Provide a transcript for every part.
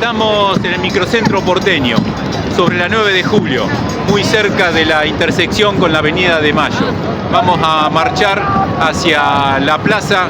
Estamos en el microcentro porteño, sobre la 9 de julio, muy cerca de la intersección con la Avenida de Mayo. Vamos a marchar hacia la plaza.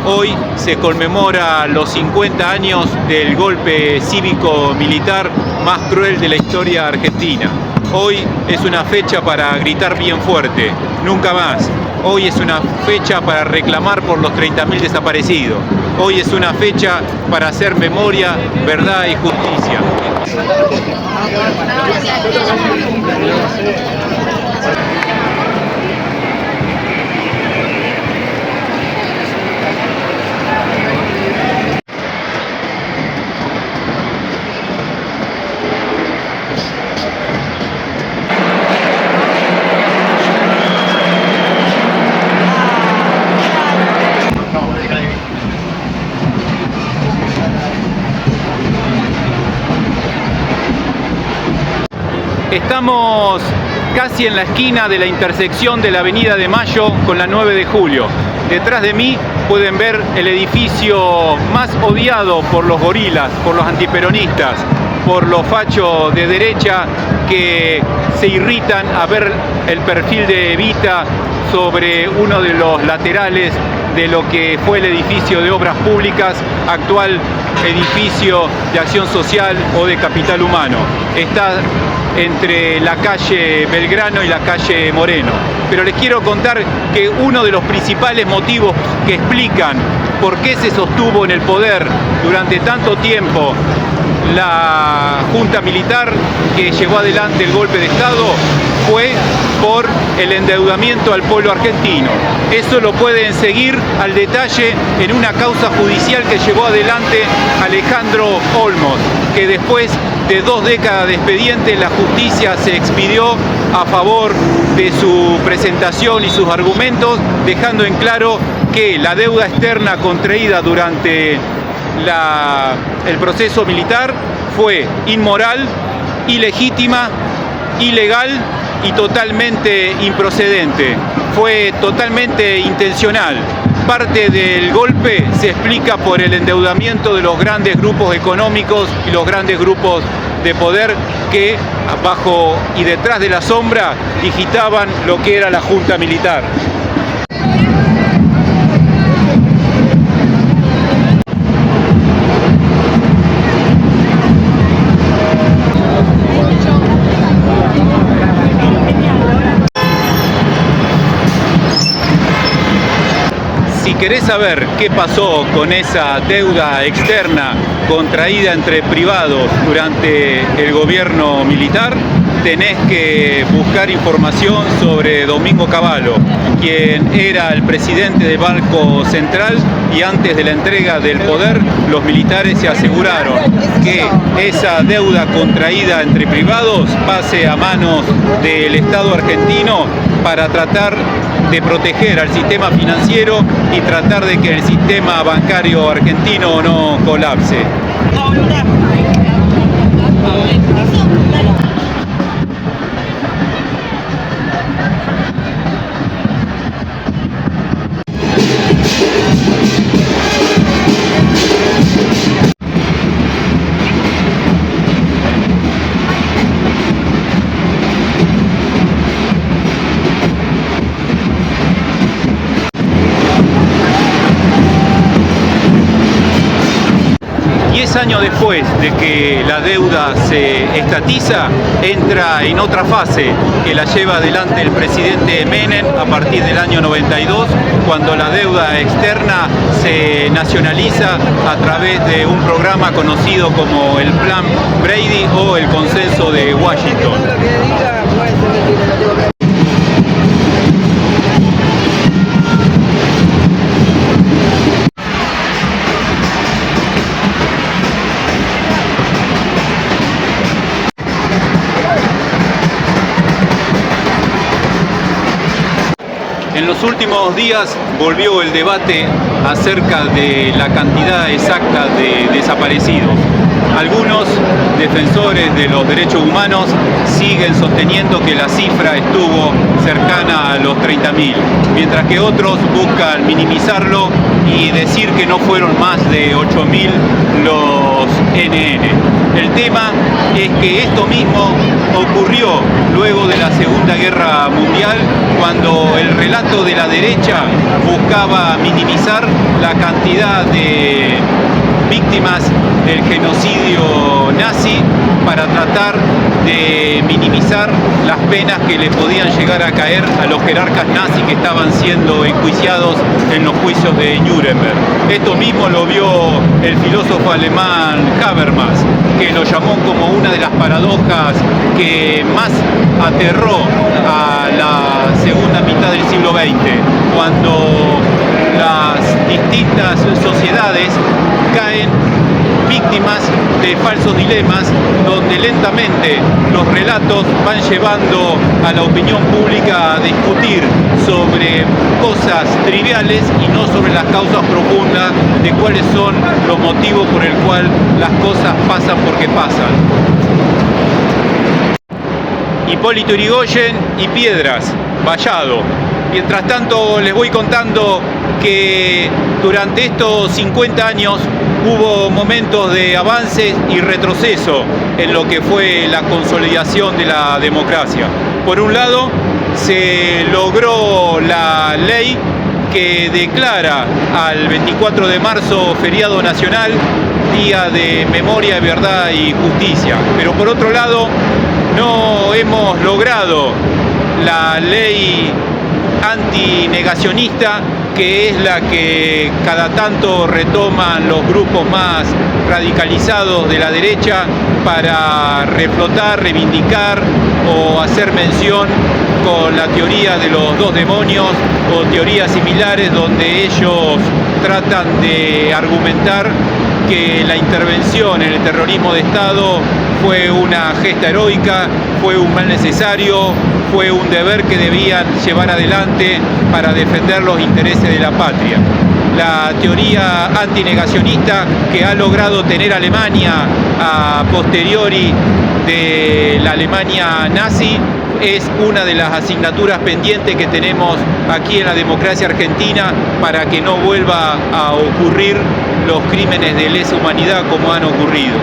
Hoy se conmemora los 50 años del golpe cívico-militar más cruel de la historia argentina. Hoy es una fecha para gritar bien fuerte, nunca más. Hoy es una fecha para reclamar por los 30.000 desaparecidos. Hoy es una fecha para hacer memoria, verdad y justicia. Estamos casi en la esquina de la intersección de la Avenida de Mayo con la 9 de julio. Detrás de mí pueden ver el edificio más odiado por los gorilas, por los antiperonistas, por los fachos de derecha que se irritan a ver el perfil de Evita sobre uno de los laterales de lo que fue el edificio de obras públicas, actual edificio de acción social o de capital humano. Está entre la calle Belgrano y la calle Moreno. Pero les quiero contar que uno de los principales motivos que explican por qué se sostuvo en el poder durante tanto tiempo la Junta Militar que llevó adelante el golpe de Estado fue por el endeudamiento al pueblo argentino. Eso lo pueden seguir al detalle en una causa judicial que llevó adelante Alejandro Olmos, que después de 2 décadas de expediente la justicia se expidió a favor de su presentación y sus argumentos, dejando en claro que la deuda externa contraída durante el proceso militar fue inmoral, ilegítima, ilegal y totalmente improcedente. Fue totalmente intencional. Parte del golpe se explica por el endeudamiento de los grandes grupos económicos y los grandes grupos de poder que bajo y detrás de la sombra digitaban lo que era la Junta Militar. Si querés saber qué pasó con esa deuda externa contraída entre privados durante el gobierno militar, tenés que buscar información sobre Domingo Cavallo, quien era el presidente del Banco Central, y antes de la entrega del poder, los militares se aseguraron que esa deuda contraída entre privados pase a manos del Estado argentino para tratar de proteger al sistema financiero y tratar de que el sistema bancario argentino no colapse. Años después de que la deuda se estatiza, entra en otra fase que la lleva adelante el presidente Menem a partir del año 92, cuando la deuda externa se nacionaliza a través de un programa conocido como el Plan Brady o el Consenso de Washington. En los últimos días volvió el debate acerca de la cantidad exacta de desaparecidos. Algunos defensores de los derechos humanos siguen sosteniendo que la cifra estuvo cercana a los 30.000, mientras que otros buscan minimizarlo y decir que no fueron más de 8.000 los NN. El tema es que esto mismo ocurrió luego de la Segunda Guerra Mundial, cuando el relato de la derecha buscaba minimizar la cantidad de víctimas del genocidio nazi para tratar de minimizar las penas que le podían llegar a caer a los jerarcas nazis que estaban siendo enjuiciados en los juicios de Nuremberg. Esto mismo lo vio el filósofo alemán Habermas, que lo llamó como una de las paradojas que más aterró a la segunda mitad del siglo XX, cuando las distintas sociedades caen víctimas de falsos dilemas, donde lentamente los relatos van llevando a la opinión pública a discutir sobre cosas triviales y no sobre las causas profundas de cuáles son los motivos por el cual las cosas pasan porque pasan. Hipólito Yrigoyen y Piedras, Vallado. Mientras tanto les voy contando que durante estos 50 años hubo momentos de avances y retroceso en lo que fue la consolidación de la democracia. Por un lado, se logró la ley que declara al 24 de marzo feriado nacional, Día de Memoria, Verdad y Justicia. Pero por otro lado, no hemos logrado la ley antinegacionista, que es la que cada tanto retoman los grupos más radicalizados de la derecha para reflotar, reivindicar o hacer mención con la teoría de los dos demonios o teorías similares, donde ellos tratan de argumentar que la intervención en el terrorismo de Estado fue una gesta heroica, fue un mal necesario, fue un deber que debían llevar adelante para defender los intereses de la patria. La teoría antinegacionista que ha logrado tener Alemania a posteriori de la Alemania nazi es una de las asignaturas pendientes que tenemos aquí en la democracia argentina para que no vuelva a ocurrir los crímenes de lesa humanidad como han ocurrido.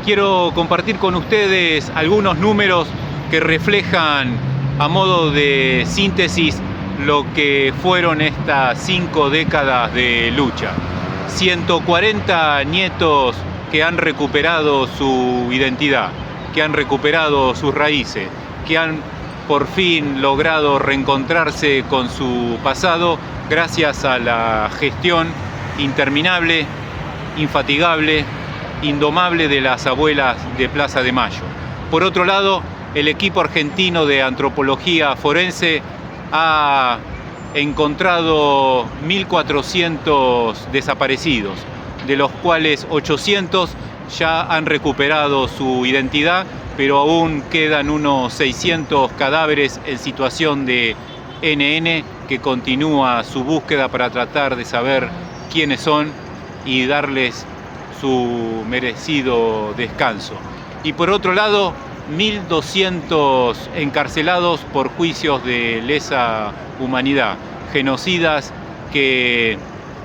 Quiero compartir con ustedes algunos números que reflejan a modo de síntesis lo que fueron estas 5 décadas de lucha. 140 nietos que han recuperado su identidad, que han recuperado sus raíces, que han por fin logrado reencontrarse con su pasado gracias a la gestión interminable, infatigable, indomable de las abuelas de Plaza de Mayo. Por otro lado, el equipo argentino de antropología forense ha encontrado 1.400 desaparecidos, de los cuales 800 ya han recuperado su identidad, pero aún quedan unos 600 cadáveres en situación de NN que continúa su búsqueda para tratar de saber quiénes son y darles su merecido descanso. Y por otro lado, 1.200 encarcelados por juicios de lesa humanidad, genocidas que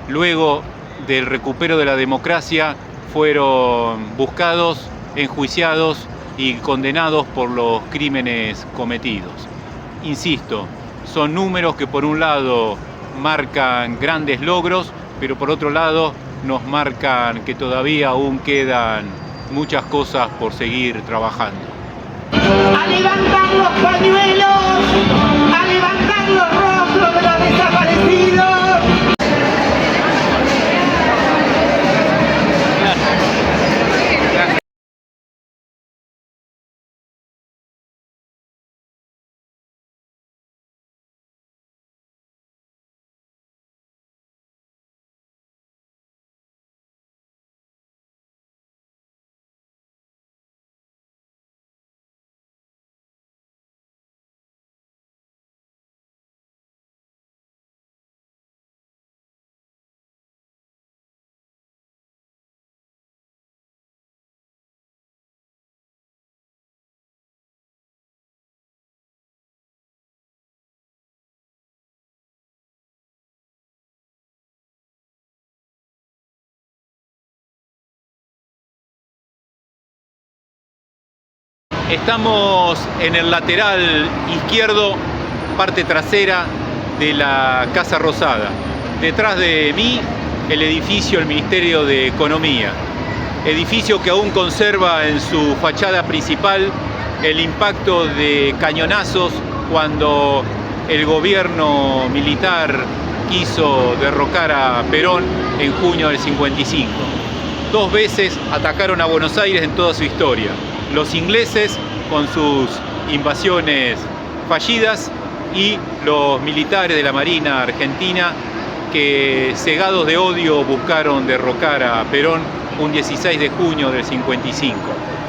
luego del recupero de la democracia fueron buscados, enjuiciados y condenados por los crímenes cometidos. Insisto, son números que por un lado marcan grandes logros, pero por otro lado nos marcan que todavía aún quedan muchas cosas por seguir trabajando. A levantar los pañuelos, a levantar los rostros de los desaparecidos. Estamos en el lateral izquierdo, parte trasera de la Casa Rosada. Detrás de mí, el edificio del Ministerio de Economía. Edificio que aún conserva en su fachada principal el impacto de cañonazos cuando el gobierno militar quiso derrocar a Perón en junio del 55. 2 veces atacaron a Buenos Aires en toda su historia. Los ingleses con sus invasiones fallidas y los militares de la Marina Argentina que, cegados de odio, buscaron derrocar a Perón un 16 de junio del 55.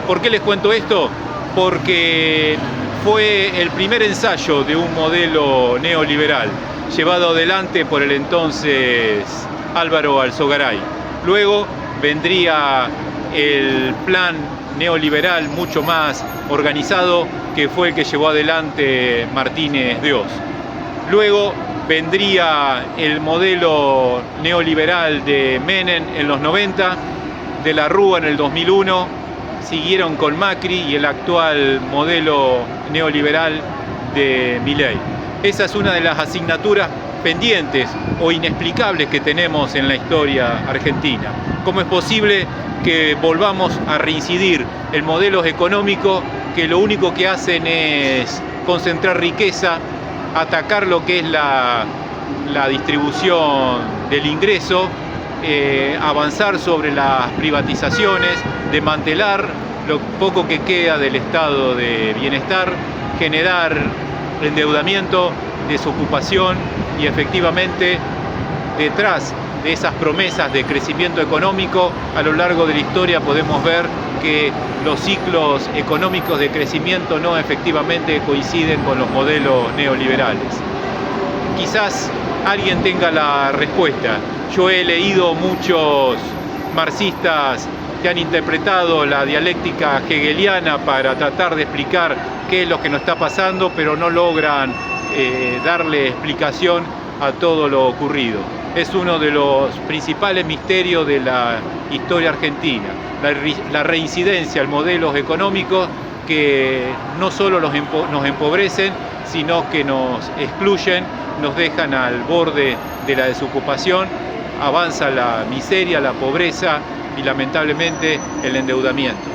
¿Por qué les cuento esto? Porque fue el primer ensayo de un modelo neoliberal llevado adelante por el entonces Álvaro Alzogaray. Luego vendría el plan neoliberal mucho más organizado, que fue el que llevó adelante Martínez de Oz. Luego vendría el modelo neoliberal de Menem en los 90, de la Rúa en el 2001, siguieron con Macri y el actual modelo neoliberal de Milei. Esa es una de las asignaturas pendientes o inexplicables que tenemos en la historia argentina. ¿Cómo es posible que volvamos a reincidir en modelos económicos que lo único que hacen es concentrar riqueza, atacar lo que es la distribución del ingreso, avanzar sobre las privatizaciones, desmantelar lo poco que queda del estado de bienestar, generar endeudamiento, desocupación y efectivamente detrás de esas promesas de crecimiento económico a lo largo de la historia podemos ver que los ciclos económicos de crecimiento no efectivamente coinciden con los modelos neoliberales. Quizás alguien tenga la respuesta. Yo he leído muchos marxistas que han interpretado la dialéctica hegeliana para tratar de explicar qué es lo que nos está pasando, pero no logran darle explicación a todo lo ocurrido. Es uno de los principales misterios de la historia argentina, la reincidencia en modelos económicos que no solo nos empobrecen, sino que nos excluyen, nos dejan al borde de la desocupación, avanza la miseria, la pobreza y lamentablemente el endeudamiento.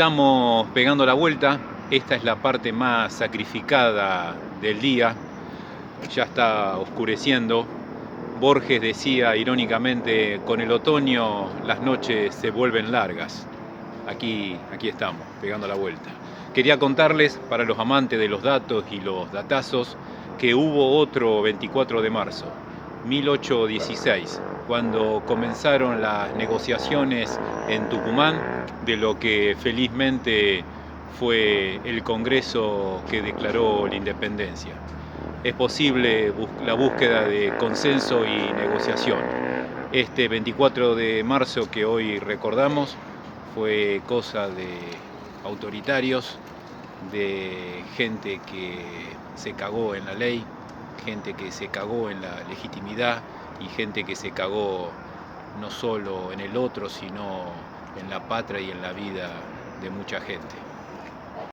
Estamos pegando la vuelta. Esta es la parte más sacrificada del día. Ya está oscureciendo. Borges decía irónicamente, con el otoño las noches se vuelven largas. Aquí estamos, pegando la vuelta. Quería contarles, para los amantes de los datos y los datazos, que hubo otro 24 de marzo, 1816, cuando comenzaron las negociaciones en Tucumán de lo que felizmente fue el Congreso que declaró la independencia. Es posible la búsqueda de consenso y negociación. Este 24 de marzo que hoy recordamos fue cosa de autoritarios, de gente que se cagó en la ley, gente que se cagó en la legitimidad y gente que se cagó no solo en el otro, sino en la patria y en la vida de mucha gente.